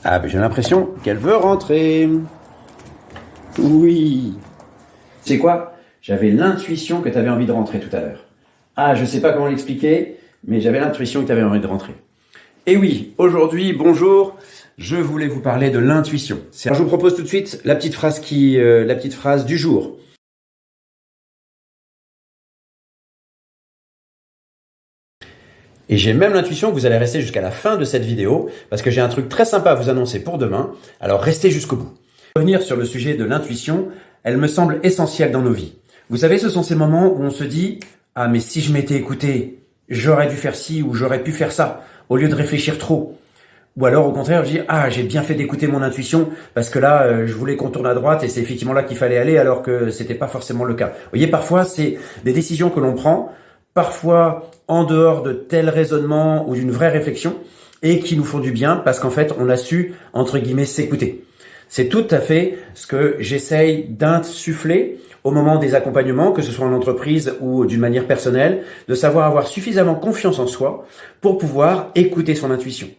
Ah, ben j'ai l'impression qu'elle veut rentrer. Oui. C'est quoi? J'avais l'intuition que tu avais envie de rentrer tout à l'heure. Ah, je sais pas comment l'expliquer, mais j'avais l'intuition que tu avais envie de rentrer. Et oui, aujourd'hui, bonjour, je voulais vous parler de l'intuition. Alors, je vous propose tout de suite la petite phrase du jour. Et j'ai même l'intuition que vous allez rester jusqu'à la fin de cette vidéo, parce que j'ai un truc très sympa à vous annoncer pour demain, alors restez jusqu'au bout. Pour revenir sur le sujet de l'intuition, elle me semble essentielle dans nos vies. Vous savez, ce sont ces moments où on se dit « Ah, mais si je m'étais écouté, j'aurais dû faire ci ou j'aurais pu faire ça », au lieu de réfléchir trop. Ou alors au contraire, je dis « Ah, j'ai bien fait d'écouter mon intuition, parce que là, je voulais qu'on tourne à droite et c'est effectivement là qu'il fallait aller, alors que c'était pas forcément le cas. » Vous voyez, parfois, c'est des décisions que l'on prend, parfois en dehors de tels raisonnements ou d'une vraie réflexion, et qui nous font du bien parce qu'en fait, on a su, entre guillemets, s'écouter. C'est tout à fait ce que j'essaye d'insuffler au moment des accompagnements, que ce soit en entreprise ou d'une manière personnelle, de savoir avoir suffisamment confiance en soi pour pouvoir écouter son intuition.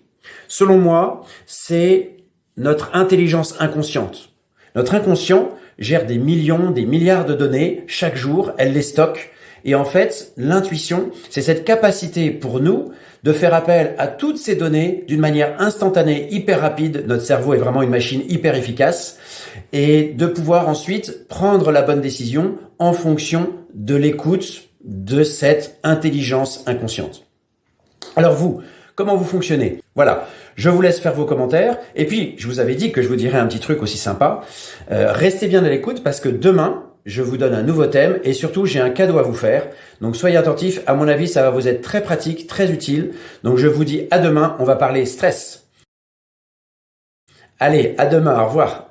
Selon moi, c'est notre intelligence inconsciente. Notre inconscient gère des millions, des milliards de données chaque jour, elle les stocke. Et en fait, l'intuition, c'est cette capacité pour nous de faire appel à toutes ces données d'une manière instantanée, hyper rapide. Notre cerveau est vraiment une machine hyper efficace. Et de pouvoir ensuite prendre la bonne décision en fonction de l'écoute de cette intelligence inconsciente. Alors vous, comment vous fonctionnez? Voilà, je vous laisse faire vos commentaires. Et puis, je vous avais dit que je vous dirais un petit truc aussi sympa. Restez bien à l'écoute parce que demain, je vous donne un nouveau thème et surtout, j'ai un cadeau à vous faire. Donc, soyez attentifs. À mon avis, ça va vous être très pratique, très utile. Donc, je vous dis à demain. On va parler stress. Allez, à demain. Au revoir.